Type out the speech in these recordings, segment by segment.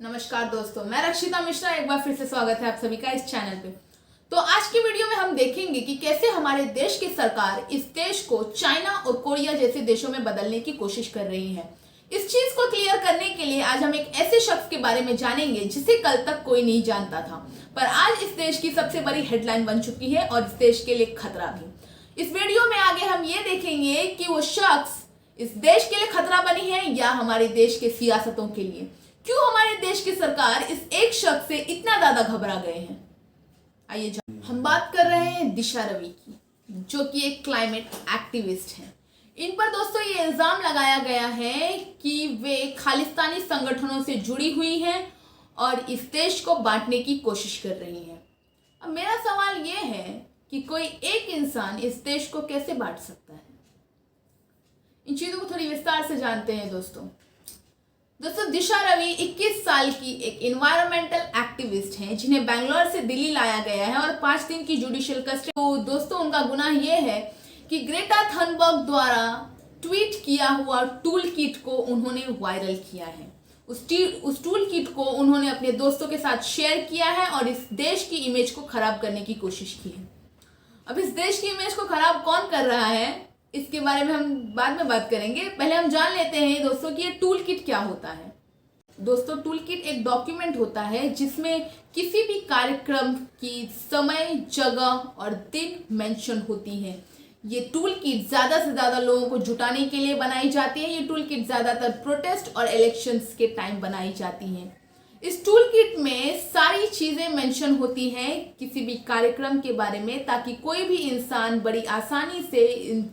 नमस्कार दोस्तों, मैं रक्षिता मिश्रा एक बार फिर से स्वागत है आप सभी का इस चैनल पे। तो आज की वीडियो में हम देखेंगे कि कैसे हमारे देश की सरकार इस देश को चाइना और कोरिया जैसे देशों में बदलने की कोशिश कर रही है। इस चीज को क्लियर करने के लिए आज हम एक ऐसे शख्स के बारे में जानेंगे जिसे कल तक कोई नहीं जानता था, पर आज इस देश की सबसे बड़ी हेडलाइन बन चुकी है और इस देश के लिए खतरा भी। इस वीडियो में आगे हम ये देखेंगे कि वो शख्स इस देश के लिए खतरा बनी है या हमारे देश के सियासतों के लिए। क्यों हमारे देश की सरकार इस एक शख्स से इतना ज्यादा घबरा गए हैं, आइए हम बात कर रहे हैं दिशा रवि की, जो कि एक क्लाइमेट एक्टिविस्ट हैं। इन पर दोस्तों ये इल्जाम लगाया गया है कि वे खालिस्तानी संगठनों से जुड़ी हुई हैं और इस देश को बांटने की कोशिश कर रही हैं। अब मेरा सवाल ये है कि कोई एक इंसान इस देश को कैसे बांट सकता है। इन चीजों को थोड़ी विस्तार से जानते हैं दोस्तों। दिशा रवि 21 साल की एक इन्वायरमेंटल एक्टिविस्ट हैं जिन्हें बैंगलोर से दिल्ली लाया गया है और 5 दिन की जुडिशियल कस्टडी। तो दोस्तों उनका गुनाह यह है कि ग्रेटा थनबर्ग द्वारा ट्वीट किया हुआ टूल किट को उन्होंने वायरल किया है। उस टूल किट को उन्होंने अपने दोस्तों के साथ शेयर किया है और इस देश की इमेज को खराब करने की कोशिश की है। अब इस देश की इमेज को खराब कौन कर रहा है, इसके बारे में हम बाद में बात करेंगे। पहले हम जान लेते हैं दोस्तों कि ये टूल किट क्या होता है। दोस्तों टूल किट एक डॉक्यूमेंट होता है जिसमें किसी भी कार्यक्रम की समय, जगह और दिन मेंशन होती है। ये टूल किट ज्यादा से ज्यादा लोगों को जुटाने के लिए बनाई जाती है। ये टूल किट ज्यादातर प्रोटेस्ट और इलेक्शंस के टाइम बनाई जाती है। इस टूल किट में सारी चीजें मेंशन होती हैं किसी भी कार्यक्रम के बारे में, ताकि कोई भी इंसान बड़ी आसानी से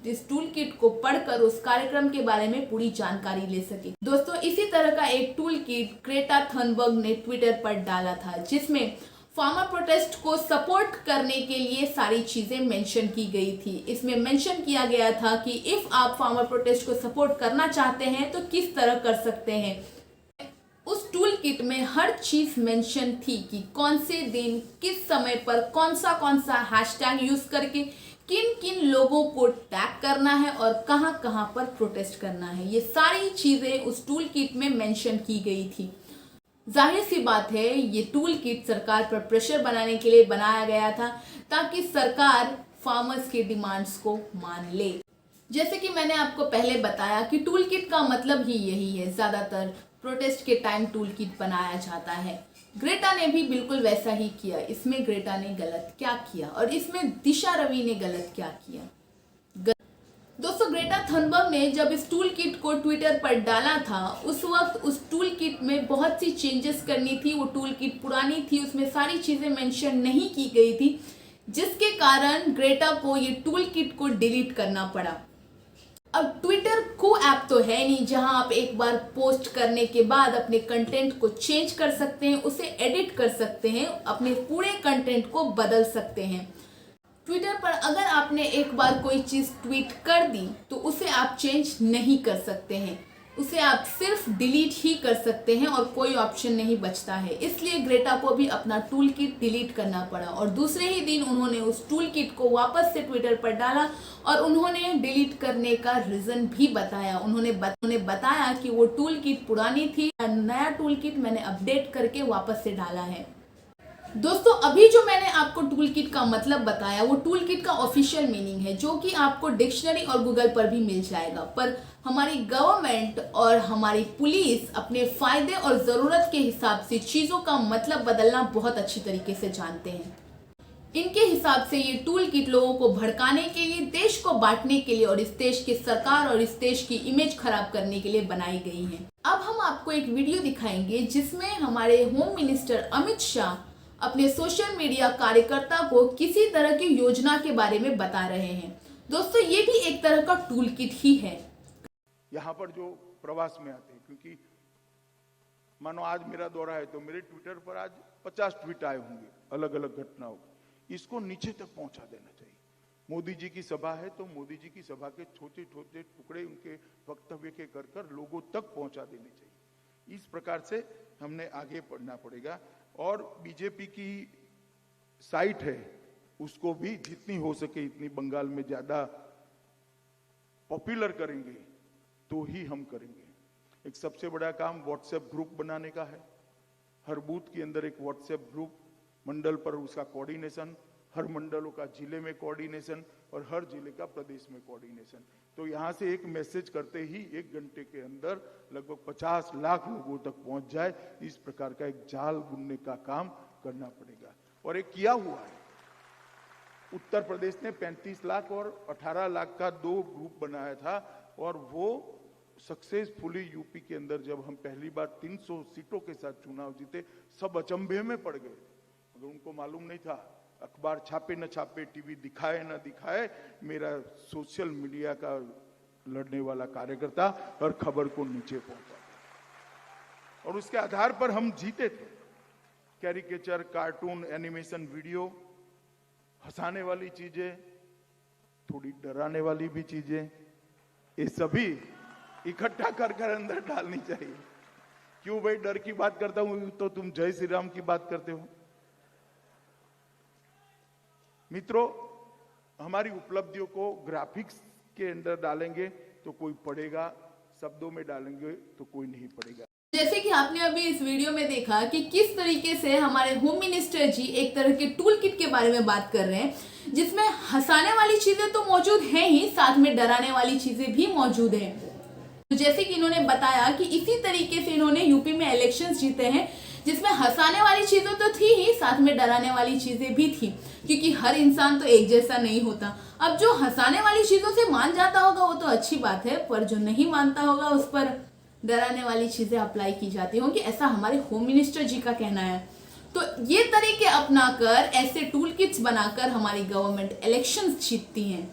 इस टूल किट को पढ़कर उस कार्यक्रम के बारे में पूरी जानकारी ले सके। दोस्तों इसी तरह का एक टूल किट ग्रेटा थनबर्ग ने ट्विटर पर डाला था, जिसमें फार्मर प्रोटेस्ट को सपोर्ट करने के लिए सारी चीजें मेंशन की गई थी। इसमें मेंशन किया गया था कि इफ आप फार्मर प्रोटेस्ट को सपोर्ट करना चाहते हैं तो किस तरह कर सकते हैं। उस टूल किट में हर चीज मेंशन थी कि कौन से दिन, किस समय पर कौन सा हैशटैग यूज करके किन किन लोगों को टैग करना है और कहां कहां पर प्रोटेस्ट करना है। ये सारी चीजें उस टूल किट में मेंशन की गई थी। जाहिर सी बात है ये टूल किट सरकार पर प्रेशर बनाने के लिए बनाया गया था, ताकि सरकार फार्मर्स के डिमांड्स को मान ले। जैसे कि मैंने आपको पहले बताया कि टूल किट का मतलब ही यही है, ज्यादातर प्रोटेस्ट के टाइम टूल किट बनाया जाता है। ग्रेटा ने भी बिल्कुल वैसा ही किया। इसमें ग्रेटा ने गलत क्या किया और इसमें दिशा रवि ने गलत क्या किया। दोस्तों ग्रेटा थनबर्ग ने जब इस टूल किट को ट्विटर पर डाला था, उस वक्त उस टूल किट में बहुत सी चेंजेस करनी थी। वो टूल किट पुरानी थी, उसमें सारी चीजें मेंशन नहीं की गई थी, जिसके कारण ग्रेटा को ये टूल किट को डिलीट करना पड़ा। अब ट्विटर को ऐप तो है नहीं जहां आप एक बार पोस्ट करने के बाद अपने कंटेंट को चेंज कर सकते हैं, उसे एडिट कर सकते हैं, अपने पूरे कंटेंट को बदल सकते हैं। ट्विटर पर अगर आपने एक बार कोई चीज ट्वीट कर दी तो उसे आप चेंज नहीं कर सकते हैं, उसे आप सिर्फ डिलीट ही कर सकते हैं और कोई ऑप्शन नहीं बचता है। इसलिए ग्रेटा को भी अपना टूल किट डिलीट करना पड़ा और दूसरे ही दिन उन्होंने उस टूल किट को वापस से ट्विटर पर डाला और उन्होंने डिलीट करने का रीजन भी बताया। उन्होंने बताया कि वो टूल किट पुरानी थी, नया टूल किट मैंने अपडेट करके वापस से डाला है। दोस्तों अभी जो मैंने आपको टूल किट का मतलब बताया वो टूल किट का ऑफिशियल मीनिंग है, जो कि आपको डिक्शनरी और गूगल पर भी मिल जाएगा। पर हमारी गवर्नमेंट और हमारी पुलिस अपने फायदे और ज़रूरत के हिसाब से चीज़ों का मतलब बदलना बहुत अच्छी तरीके से जानते हैं। इनके हिसाब से ये टूल किट लोगों को भड़काने के लिए, देश को बांटने के लिए और इस देश की सरकार और इस देश की इमेज खराब करने के लिए बनाई गई है। अब हम आपको एक वीडियो दिखाएंगे जिसमें हमारे होम मिनिस्टर अमित शाह अपने सोशल मीडिया कार्यकर्ता को किसी तरह की योजना के बारे में बता रहे हैं। दोस्तों ये भी एक तरह का टूल किट ही है। यहाँ पर जो प्रवास में आते हैं, क्योंकि मानो आज मेरा दौरा है तो मेरे ट्विटर पर आज 50 ट्वीट आए होंगे अलग अलग घटनाओं, इसको नीचे तक पहुंचा देना चाहिए। मोदी जी की सभा है तो मोदी जी की सभा के छोटे छोटे टुकड़े उनके वक्तव्य के कर लोगों तक पहुंचा देने चाहिए। इस प्रकार से हमने आगे बढ़ना पड़ेगा और बीजेपी की साइट है उसको भी जितनी हो सके इतनी बंगाल में ज्यादा पॉपुलर करेंगे तो ही हम करेंगे। एक सबसे बड़ा काम व्हाट्सएप ग्रुप बनाने का है। हर बूथ के अंदर एक व्हाट्सएप ग्रुप, मंडल पर उसका कोऑर्डिनेशन, हर मंडलों का जिले में कोऑर्डिनेशन और हर जिले का प्रदेश में कोऑर्डिनेशन। तो यहाँ से एक मैसेज करते ही 1 घंटे के अंदर लगभग 50 लाख लोगों तक पहुंच जाए, इस प्रकार का एक जाल बुनने का काम करना पड़ेगा। और एक किया हुआ है। उत्तर प्रदेश ने 35 लाख और 18 लाख का 2 ग्रुप बनाया था और वो सक्सेसफुली यूपी के अंदर जब हम पहली बार 300 सीटों के साथ चुनाव जीते, सब अचंभे में पड़ गए। अगर उनको मालूम नहीं था, अखबार छापे न छापे, टीवी दिखाए न दिखाए, मेरा सोशल मीडिया का लड़ने वाला कार्यकर्ता हर खबर को नीचे पहुंचा और उसके आधार पर हम जीते थे। कैरिकेचर, कार्टून, एनिमेशन वीडियो, हंसाने वाली चीजें, थोड़ी डराने वाली भी चीजें, ये सभी इकट्ठा कर अंदर डालनी चाहिए। क्यों भाई डर की बात करता हूं तो तुम जय श्री राम की बात करते हो। मित्रों, हमारी उपलब्धियों को ग्राफिक्स के अंदर डालेंगे तो कोई पढ़ेगा, शब्दों में डालेंगे तो कोई नहीं पढ़ेगा। जैसे कि आपने अभी इस वीडियो में देखा कि किस तरीके से हमारे होम मिनिस्टर जी एक तरह के टूल किट के बारे में बात कर रहे हैं, जिसमें हंसाने वाली चीजें तो मौजूद हैं ही, साथ में डराने वाली चीजें भी मौजूद हैं। तो जैसे कि इन्होंने बताया कि इसी तरीके से इन्होंने यूपी में इलेक्शंस जीते हैं, जिसमें हंसाने वाली चीजें तो थी ही, साथ में डराने वाली चीजें भी थी, क्योंकि हर इंसान तो एक जैसा नहीं होता। अब जो हंसाने वाली चीजों से मान जाता होगा वो तो अच्छी बात है, पर जो नहीं मानता होगा उस पर डराने वाली चीजें अप्लाई की जाती होंगी, ऐसा हमारे होम मिनिस्टर जी का कहना है। तो ये तरीके अपनाकर, ऐसे टूल किट्स बनाकर हमारी गवर्नमेंट इलेक्शंस जीतती हैं,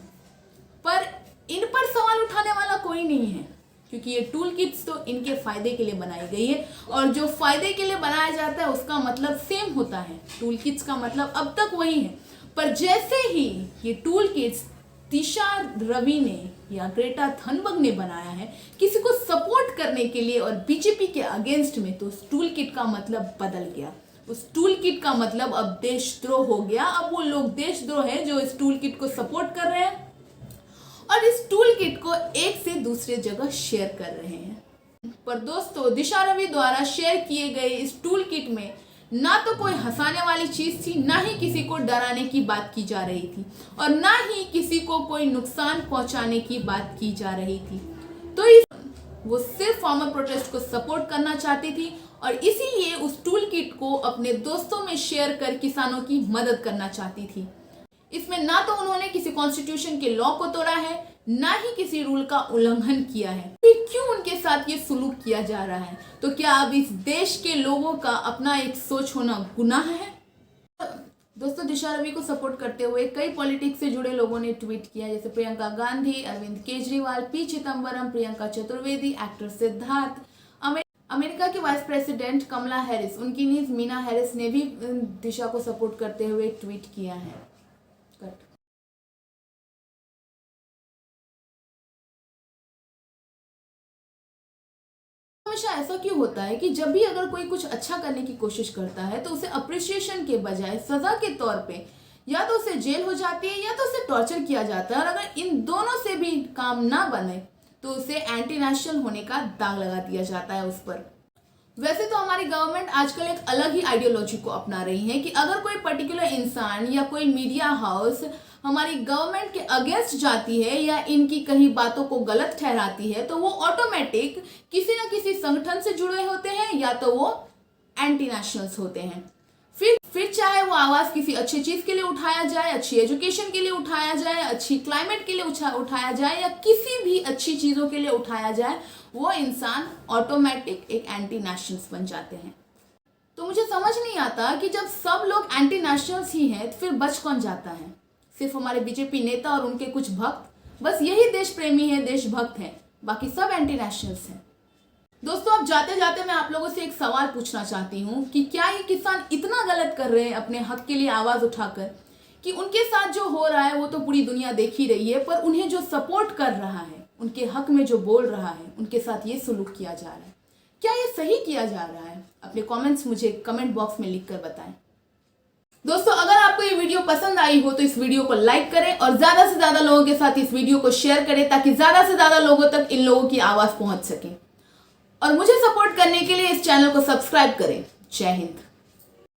पर इन पर सवाल उठाने वाला कोई नहीं है, क्योंकि ये टूल किट्स तो इनके फायदे के लिए बनाई गई है और जो फायदे के लिए बनाया जाता है उसका मतलब सेम होता है। टूल किट्स का मतलब अब तक वही है, पर जैसे ही ये टूल किट्स दिशा रवि ने या ग्रेटा थनबर्ग ने बनाया है किसी को सपोर्ट करने के लिए और बीजेपी के अगेंस्ट में, तो उस टूल किट का मतलब बदल गया। उस टूल किट का मतलब अब देशद्रोह हो गया। अब वो लोग देशद्रोह हैं जो इस टूल किट को सपोर्ट कर रहे हैं और इस टूल किट को एक से दूसरे जगह शेयर कर रहे हैं। पर दोस्तों, दिशा रवि द्वारा शेयर किए गए इस टूल किट में ना तो कोई हंसाने वाली चीज थी, ना ही किसी को डराने की बात की जा रही थी और ना ही किसी को कोई नुकसान पहुंचाने की बात की जा रही थी। तो वो सिर्फ फार्मर प्रोटेस्ट को सपोर्ट करना चाहती थी और इसीलिए उस टूल किट को अपने दोस्तों में शेयर कर किसानों की मदद करना चाहती थी। इसमें ना तो उन्होंने किसी कॉन्स्टिट्यूशन के लॉ को तोड़ा है, ना ही किसी रूल का उल्लंघन किया है। फिर क्यों उनके साथ ये सुलूक किया जा रहा है? तो क्या अब इस देश के लोगों का अपना एक सोच होना गुनाह है? दोस्तों, दिशा रवि को सपोर्ट करते हुए कई पॉलिटिक्स से जुड़े लोगों ने ट्वीट किया, जैसे Priyanka Gandhi, Arvind Kejriwal, P Chidambaram, Priyanka Chaturvedi, actor Siddharth, America की वाइस प्रेसिडेंट कमला हैरिस, उनकी नीज मीना हैरिस ने भी दिशा को सपोर्ट करते हुए ट्वीट किया है। हमेशा ऐसा क्यों होता है कि जब भी अगर कोई कुछ अच्छा करने की कोशिश करता है तो उसे अप्रिसिएशन के बजाय सजा के तौर पे या तो उसे जेल हो जाती है या तो उसे टॉर्चर किया जाता है, और अगर इन दोनों से भी काम ना बने तो उसे एंटी नेशनल होने का दाग लगा दिया जाता है उस पर। वैसे तो हमारी गवर्नमेंट आजकल एक अलग ही आइडियोलॉजी को अपना रही है कि अगर कोई पर्टिकुलर इंसान या कोई मीडिया हाउस हमारी गवर्नमेंट के अगेंस्ट जाती है या इनकी कहीं बातों को गलत ठहराती है तो वो ऑटोमेटिक किसी न किसी संगठन से जुड़े होते हैं या तो वो एंटी नेशनल्स होते हैं। फिर चाहे वो आवाज किसी अच्छी चीज के लिए उठाया जाए, अच्छी एजुकेशन के लिए उठाया जाए, अच्छी क्लाइमेट के लिए उठाया जाए या किसी भी अच्छी चीजों के लिए उठाया जाए, वो इंसान ऑटोमेटिक एक एंटी नेशनल्स बन जाते हैं। तो मुझे समझ नहीं आता कि जब सब लोग एंटी नेशनल्स ही हैं तो फिर बच कौन जाता है? सिर्फ हमारे बीजेपी नेता और उनके कुछ भक्त, बस यही देश प्रेमी है, देशभक्त है, बाकी सब एंटी नेशनल्स हैं। दोस्तों, अब जाते जाते मैं आप लोगों से एक सवाल पूछना चाहती हूँ कि क्या ये किसान इतना गलत कर रहे हैं अपने हक के लिए आवाज उठाकर कि उनके साथ जो हो रहा है वो तो पूरी दुनिया देख ही रही है, पर उन्हें जो सपोर्ट कर रहा है, उनके हक में जो बोल रहा है, उनके साथ ये सुलूक किया जा रहा है, क्या ये सही किया जा रहा है? अपने कमेंट्स मुझे कमेंट बॉक्स में लिखकर बताएं। दोस्तों, अगर आपको ये वीडियो पसंद आई हो तो इस वीडियो को लाइक करें और ज्यादा से ज्यादा लोगों के साथ इस वीडियो को शेयर करें ताकि ज्यादा से ज्यादा लोगों तक इन लोगों की आवाज पहुंच सके। और मुझे सपोर्ट करने के लिए इस चैनल को सब्सक्राइब करें जय हिंद।